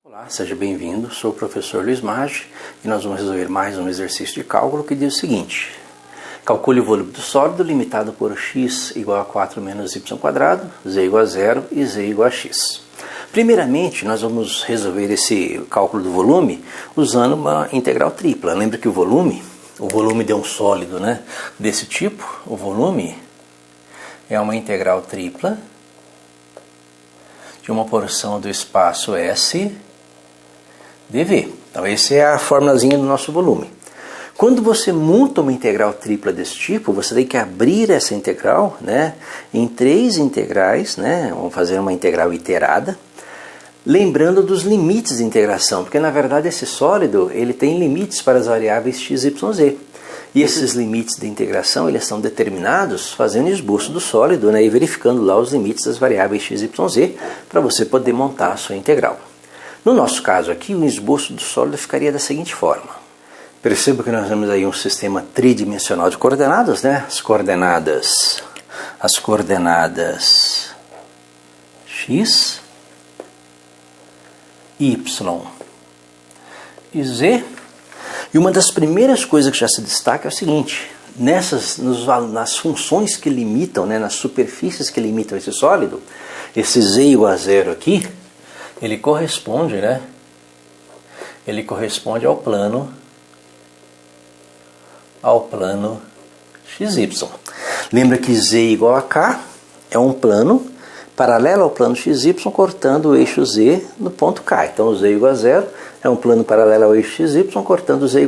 Olá, seja bem-vindo, sou o professor Luiz Maggi e nós vamos resolver mais um exercício de cálculo que diz o seguinte: calcule o volume do sólido limitado por x igual a 4 menos y², z igual a 0 e z igual a x. Primeiramente, nós vamos resolver esse cálculo do volume usando uma integral tripla. Lembra que o volume de um sólido, né, desse tipo, o volume é uma integral tripla de uma porção do espaço S dV. Então, essa é a formulazinha do nosso volume. Quando você monta uma integral tripla desse tipo, você tem que abrir essa integral, né, em 3 integrais, né, vamos fazer uma integral iterada, lembrando dos limites de integração, porque na verdade esse sólido ele tem limites para as variáveis x, y, z. E esses limites de integração eles são determinados fazendo esboço do sólido, né, e verificando lá os limites das variáveis x, y, z para você poder montar a sua integral. No nosso caso aqui, o esboço do sólido ficaria da seguinte forma. Perceba que nós temos aí um sistema tridimensional de coordenadas, né? As coordenadas x, y e z. E uma das primeiras coisas que já se destaca é o seguinte: nas funções que limitam, né, nas superfícies que limitam esse sólido, esse z igual a 0 aqui, ele corresponde, né? Ele corresponde ao plano XY. Lembra que z igual a k é um plano paralelo ao plano XY cortando o eixo z no ponto K. Então o z igual a 0 é um plano paralelo ao eixo XY cortando z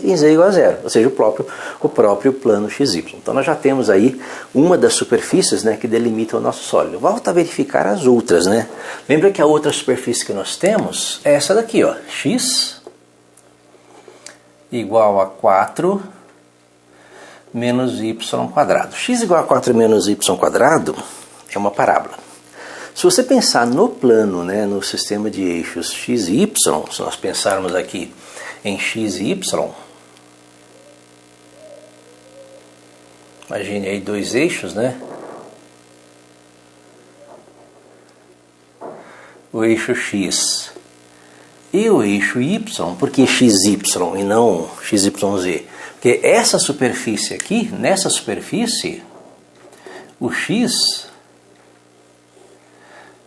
em z igual a 0, ou seja, o próprio plano XY. Então nós já temos aí uma das superfícies, né, que delimitam o nosso sólido. Volta a verificar as outras, né? Lembra que a outra superfície que nós temos é essa daqui, ó, x igual a 4 menos y². X igual a 4 menos y² é uma parábola. Se você pensar no plano, né, no sistema de eixos x e y, se nós pensarmos aqui em x e y, imagine aí 2 eixos, né? O eixo x e o eixo y, por que xy e não xyz? Porque essa superfície aqui, nessa superfície, o x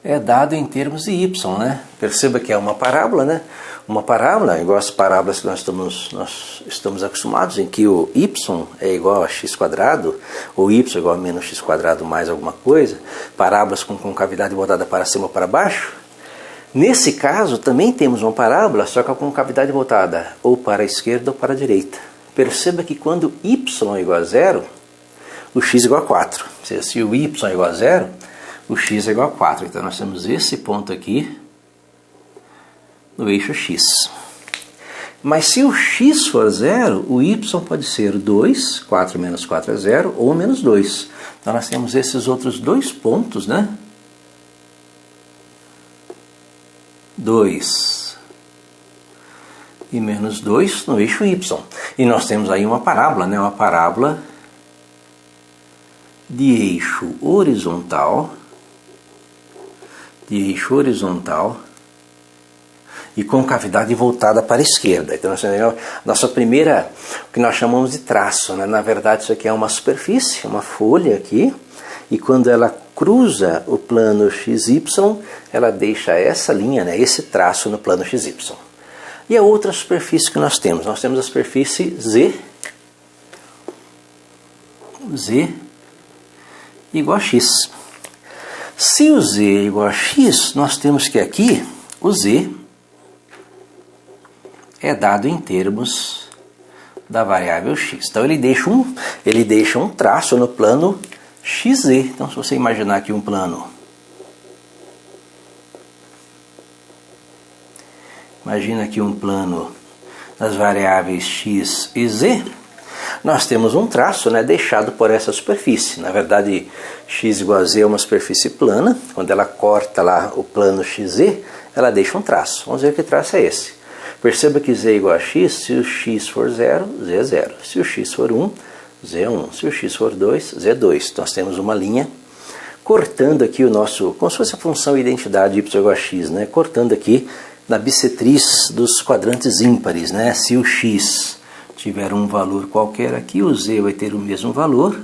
é dado em termos de y, né? Perceba que é uma parábola, né? Uma parábola, igual as parábolas que nós estamos acostumados, em que o y é igual a x², ou y é igual a menos x² mais alguma coisa, parábolas com concavidade voltada para cima ou para baixo. Nesse caso, também temos uma parábola, só que com concavidade voltada ou para a esquerda ou para a direita. Perceba que quando y é igual a 0, o x é igual a 4. Ou seja, se o y é igual a 0, o x é igual a 4. Então nós temos esse ponto aqui no eixo x. Mas se o x for 0, o y pode ser 2, 4 menos 4 é 0, ou menos 2. Então nós temos esses outros 2 pontos, né? 2 e menos 2 no eixo y. E nós temos aí uma parábola, né? Uma parábola de eixo horizontal, e concavidade voltada para a esquerda. Então, nossa primeira, o que nós chamamos de traço, né? Na verdade, isso aqui é uma superfície, uma folha aqui, e quando ela cruza o plano XY, ela deixa essa linha, né? Esse traço no plano XY. E a outra superfície que nós temos a superfície Z igual a x. Se o z é igual a x, nós temos que aqui o z é dado em termos da variável x. Então ele deixa um traço no plano xz. Então se você imaginar aqui um plano, imagina aqui um plano das variáveis x e z, nós temos um traço, né, deixado por essa superfície. Na verdade, x igual a z é uma superfície plana. Quando ela corta lá o plano xz, ela deixa um traço. Vamos ver que traço é esse. Perceba que z é igual a x, se o x for 0, z é 0. Se o x for 1, Z1. Se o x for 2, Z2. Então nós temos uma linha cortando aqui o nosso, como se fosse a função identidade y igual a x, né? Cortando aqui na bissetriz dos quadrantes ímpares, né? Se o x tiver um valor qualquer aqui, o z vai ter o mesmo valor.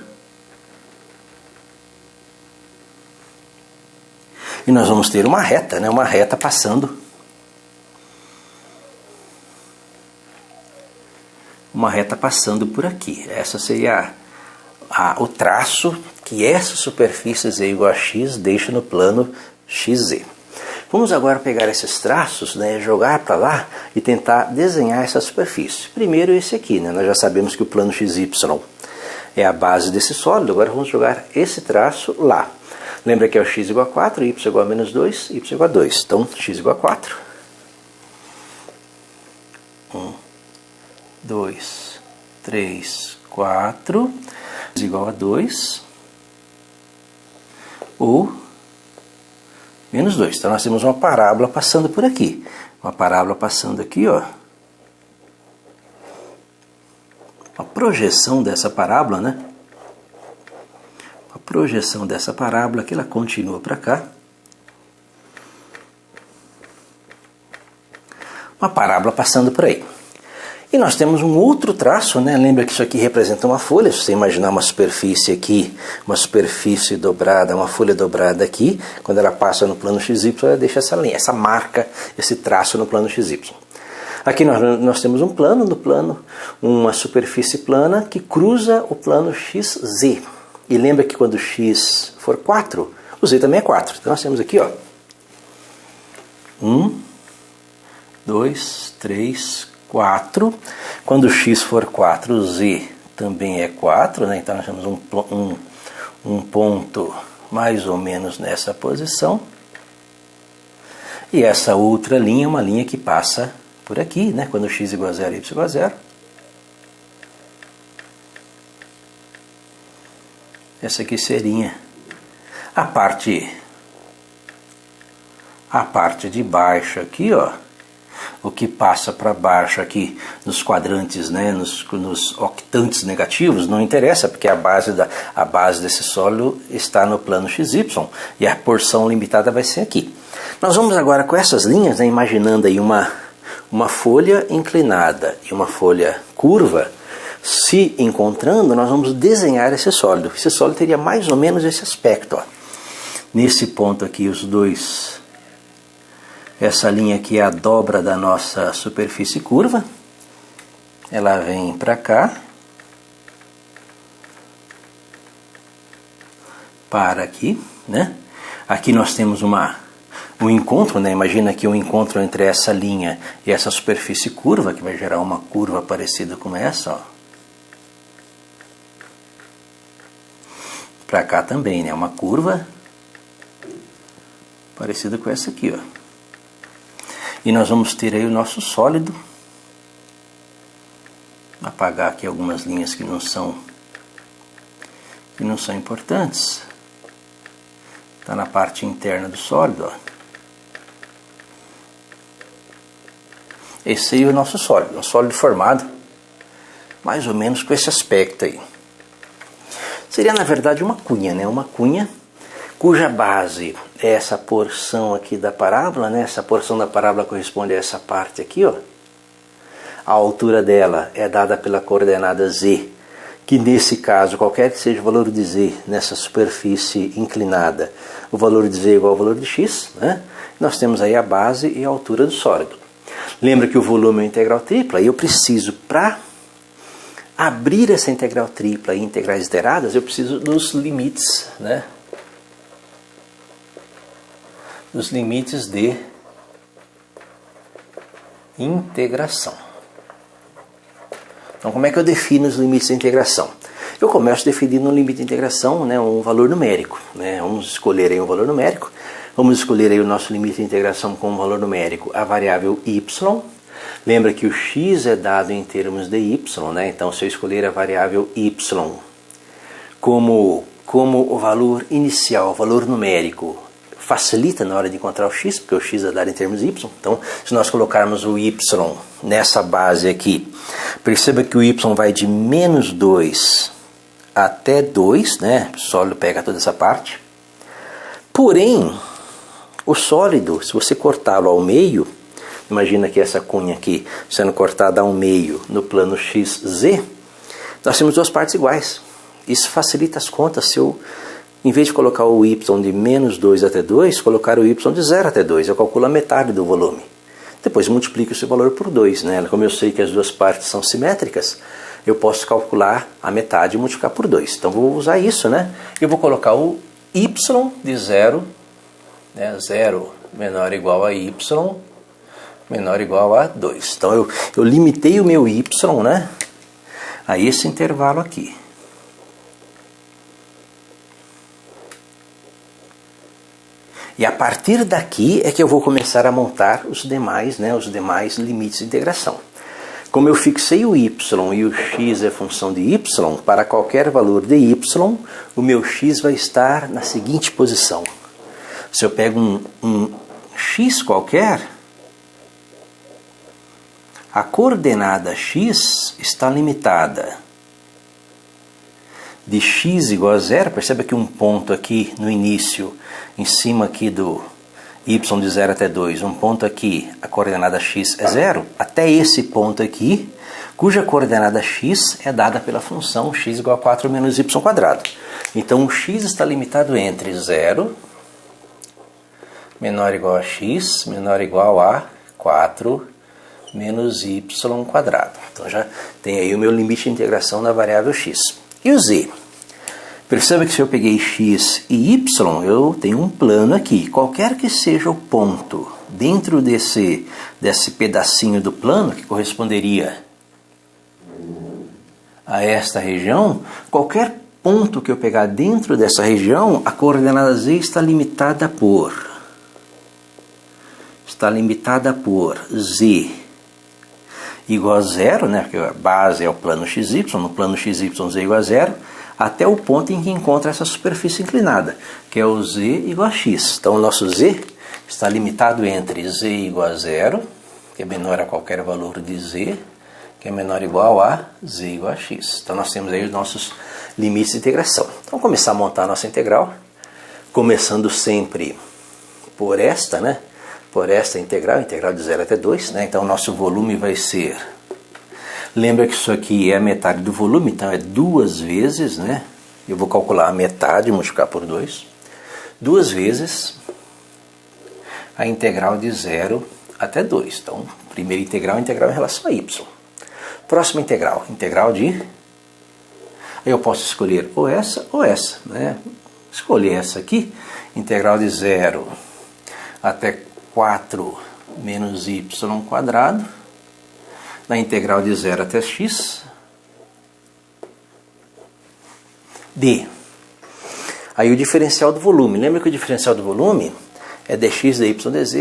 E nós vamos ter uma reta, né? Uma reta passando. Uma reta passando por aqui. Essa seria o traço que essa superfície z igual a x deixa no plano xz. Vamos agora pegar esses traços, né, jogar para lá e tentar desenhar essa superfície. Primeiro esse aqui, né, nós já sabemos que o plano xy é a base desse sólido, agora vamos jogar esse traço lá. Lembra que é o x igual a 4, y igual a menos 2, y igual a 2. Então, x igual a 4. 1, 2, 3, 4. X igual a 2. Ou menos 2. Então, nós temos uma parábola passando por aqui. Uma parábola passando aqui, ó. A projeção dessa parábola, né? A projeção dessa parábola que ela continua para cá. Uma parábola passando por aí. E nós temos um outro traço, né? Lembra que isso aqui representa uma folha. Se você imaginar uma superfície aqui, uma superfície dobrada, uma folha dobrada aqui, quando ela passa no plano XY, ela deixa essa linha, essa marca, esse traço no plano XY. Aqui nós temos um plano, no plano, uma superfície plana que cruza o plano XZ. E lembra que quando x for 4, o z também é 4. Então nós temos aqui, ó, 1, 2, 3, 4. Quando x for 4, o z também é 4, né? Então nós temos um ponto mais ou menos nessa posição. E essa outra linha é uma linha que passa por aqui, né? Quando x igual a 0, y igual a 0. Essa aqui seria a parte de baixo aqui, ó. O que passa para baixo aqui nos quadrantes, né, nos octantes negativos, não interessa, porque a base desse sólido está no plano XY e a porção limitada vai ser aqui. Nós vamos agora com essas linhas, né, imaginando aí uma folha inclinada e uma folha curva, se encontrando, nós vamos desenhar esse sólido. Esse sólido teria mais ou menos esse aspecto, ó. Nesse ponto aqui, os dois. Essa linha aqui é a dobra da nossa superfície curva. Ela vem para cá. Para aqui, né? Aqui nós temos um encontro, né? Imagina aqui um encontro entre essa linha e essa superfície curva, que vai gerar uma curva parecida com essa, ó. Para cá também, né? Uma curva parecida com essa aqui, ó. E nós vamos ter aí o nosso sólido. Apagar aqui algumas linhas que não são importantes. Está na parte interna do sólido, ó. Esse aí é o nosso sólido, um sólido formado mais ou menos com esse aspecto aí. Seria, na verdade, uma cunha, né? Uma cunha cuja base é essa porção aqui da parábola, né? Essa porção da parábola corresponde a essa parte aqui, ó. A altura dela é dada pela coordenada z, que nesse caso, qualquer que seja o valor de z nessa superfície inclinada, o valor de z é igual ao valor de x, né? Nós temos aí a base e a altura do sólido. Lembra que o volume é integral tripla e eu preciso, para abrir essa integral tripla em integrais iteradas, eu preciso dos limites, né? Dos limites de integração. Então, como é que eu defino os limites de integração? Eu começo definindo um limite de integração, né, um valor numérico, né? Vamos escolher aí um valor numérico. Vamos escolher aí o nosso limite de integração com um valor numérico, a variável y. Lembra que o x é dado em termos de y, né? Então, se eu escolher a variável y como o valor inicial, o valor numérico, facilita na hora de encontrar o x, porque o x é dado em termos de y. Então, se nós colocarmos o y nessa base aqui, perceba que o y vai de menos 2 até 2, né? O sólido pega toda essa parte. Porém, o sólido, se você cortá-lo ao meio, imagina que essa cunha aqui sendo cortada ao meio no plano XZ, nós temos duas partes iguais. Isso facilita as contas se eu, em vez de colocar o y de menos 2 até 2, colocar o y de 0 até 2. Eu calculo a metade do volume. Depois multiplico esse valor por 2. Né? Como eu sei que as duas partes são simétricas, eu posso calcular a metade e multiplicar por 2. Então vou usar isso. Né? Eu vou colocar o y de 0, né? 0 menor ou igual a y menor ou igual a 2. Então eu limitei o meu y, né, a esse intervalo aqui. E a partir daqui é que eu vou começar a montar os demais, né, os demais limites de integração. Como eu fixei o y e o x é função de y, para qualquer valor de y, o meu x vai estar na seguinte posição. Se eu pego um x qualquer, a coordenada x está limitada de x igual a 0, perceba que um ponto aqui no início, em cima aqui do y de 0 até 2, um ponto aqui, a coordenada x é 0, até esse ponto aqui, cuja coordenada x é dada pela função x igual a 4 menos y quadrado. Então o x está limitado entre 0, menor ou igual a x, menor ou igual a 4 menos y quadrado. Então já tem aí o meu limite de integração na variável x. E o z? Perceba que se eu peguei x e y, eu tenho um plano aqui. Qualquer que seja o ponto dentro desse pedacinho do plano, que corresponderia a esta região, qualquer ponto que eu pegar dentro dessa região, a coordenada z está limitada por z igual a 0, né, porque a base é o plano xy, no plano xy z igual a 0, até o ponto em que encontra essa superfície inclinada, que é o z igual a x. Então o nosso z está limitado entre z igual a 0, que é menor a qualquer valor de z, que é menor ou igual a z igual a x. Então nós temos aí os nossos limites de integração. Então vamos começar a montar a nossa integral, começando sempre por esta, né? Por esta integral de 0 até 2, né? Então o nosso volume vai ser, lembra que isso aqui é a metade do volume, então é 2 vezes, né? Eu vou calcular a metade e multiplicar por 2, 2 vezes a integral de 0 até 2. Então, primeira integral em relação a y. Próxima integral de... Eu posso escolher ou essa, né? Escolher essa aqui, integral de 0 até 4 menos y quadrado, na integral de 0 até x, d. Aí o diferencial do volume. Lembra que o diferencial do volume é dx, dy, dz,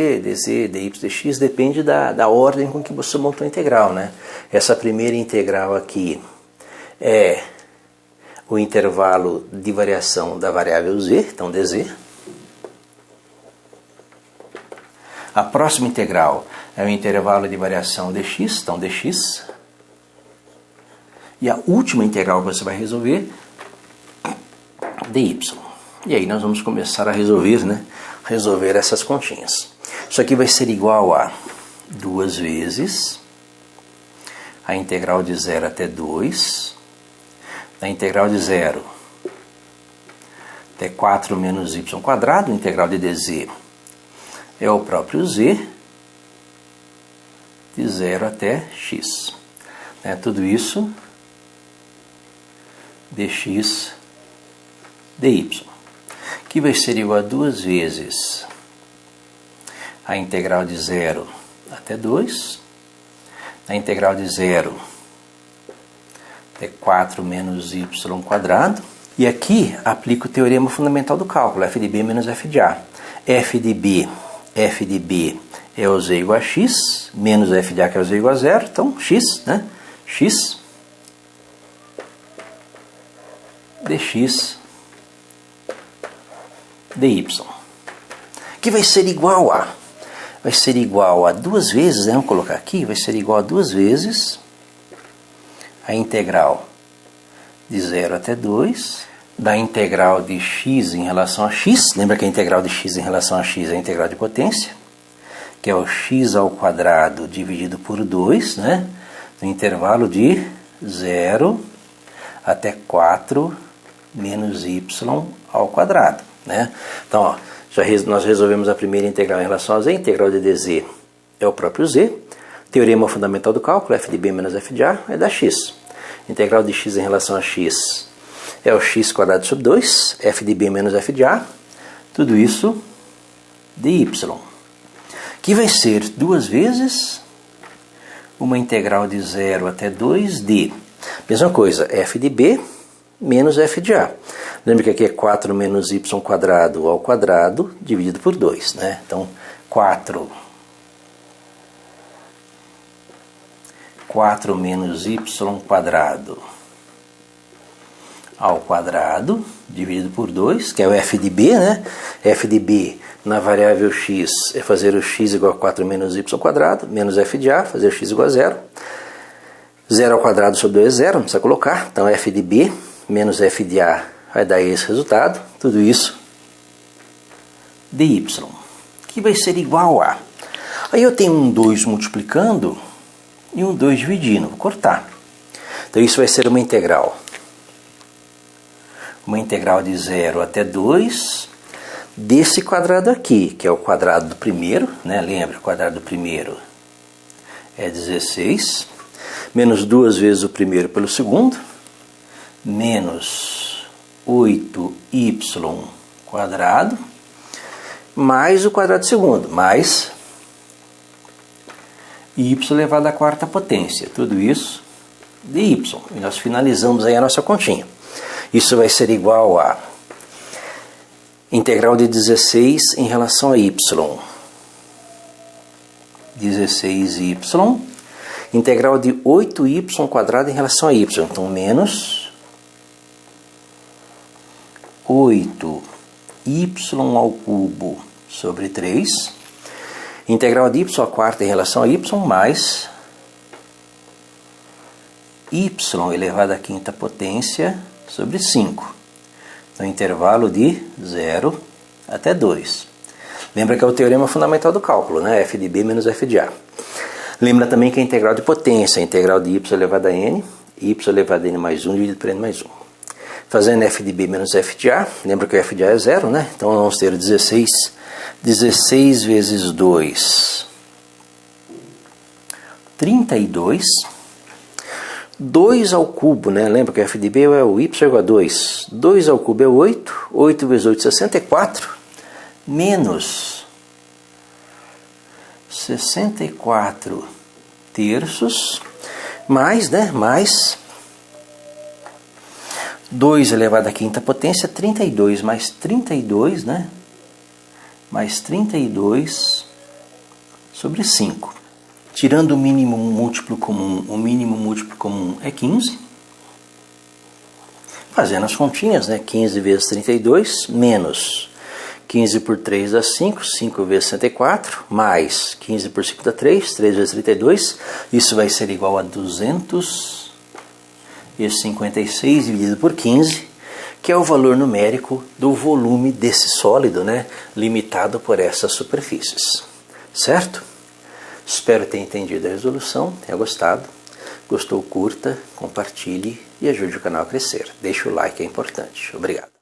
dy, dx, depende da ordem com que você montou a integral, né? Essa primeira integral aqui é o intervalo de variação da variável z, então dz. A próxima integral é o intervalo de variação dx, então dx. E a última integral que você vai resolver, dy. E aí nós vamos começar a resolver, né? Resolver essas continhas. Isso aqui vai ser igual a 2 vezes a integral de 0 até 2, da integral de 0 até 4 menos y quadrado, integral de dz é o próprio z, de 0 até x. Né? Tudo isso dx dy, que vai ser igual a 2 vezes a integral de 0 até 2, a integral de 0 até 4 menos y quadrado, e aqui aplico o teorema fundamental do cálculo, f de b menos f de a. F de b é o z igual a x, menos f de a que é o z igual a 0, então x, né? X dx dy, que vai ser igual a 2 vezes, né? Vamos colocar aqui, vai ser igual a 2 vezes a integral de 0 até 2, da integral de x em relação a x. Lembra que a integral de x em relação a x é a integral de potência, que é o x ao quadrado dividido por 2, né? No intervalo de 0 até 4 menos y ao quadrado, né? Então, ó, nós resolvemos a primeira integral em relação a z. A integral de dz é o próprio z. Teorema fundamental do cálculo, f de b menos f de a, é da x. Integral de x em relação a x é o x quadrado sobre 2, f de b menos f de a, tudo isso de y, que vai ser duas vezes uma integral de 0 até 2 de, mesma coisa, f de b menos f de a. Lembra que aqui é 4 menos y quadrado ao quadrado dividido por 2, né? Então, 4 menos y quadrado ao quadrado dividido por 2, que é o f de b, né? F de b na variável x é fazer o x igual a 4 menos y quadrado, menos f de a, fazer o x igual a 0. 0 ao quadrado sobre 2 é 0, não precisa colocar. Então, f de b menos f de a vai dar esse resultado. Tudo isso de y, que vai ser igual a... Aí eu tenho um 2 multiplicando e um 2 dividindo. Vou cortar. Então, isso vai ser uma integral. Uma integral de 0 até 2 desse quadrado aqui, que é o quadrado do primeiro, né? Lembra, o quadrado do primeiro é 16, menos 2 vezes o primeiro pelo segundo, menos 8y quadrado, mais o quadrado do segundo, mais y elevado à quarta potência. Tudo isso de y. E nós finalizamos aí a nossa continha. Isso vai ser igual a integral de 16 em relação a y. 16y. Integral de 8y quadrado em relação a y. Então, menos 8y ao cubo sobre 3. Integral de y à quarta em relação a y, mais y elevado à quinta potência sobre 5. No intervalo de 0 até 2. Lembra que é o teorema fundamental do cálculo, né? F de b menos f de a. Lembra também que a integral de potência, a integral de y elevado a n, y elevado a n mais 1 dividido por n mais 1. Fazendo f de b menos f de a, lembra que o f de a é 0, né? Então vamos ter 16 vezes 2, 32. 2 ao cubo, né? Lembra que f de b é o y igual a 2. 2 ao cubo é 8. 8 vezes 8, 64. Menos 64 terços. Mais, né? Mais 2 elevado à quinta potência, 32. Mais 32, né? Mais 32 sobre 5. Tirando o mínimo múltiplo comum é 15. Fazendo as continhas, né? 15 vezes 32, menos 15 por 3 dá 5, 5 vezes 64, mais 15 por 5 dá 3, 3 vezes 32. Isso vai ser igual a 256 dividido por 15, que é o valor numérico do volume desse sólido, né? Limitado por essas superfícies. Certo? Espero ter entendido a resolução, tenha gostado. Gostou, curta, compartilhe e ajude o canal a crescer. Deixe o like, é importante. Obrigado.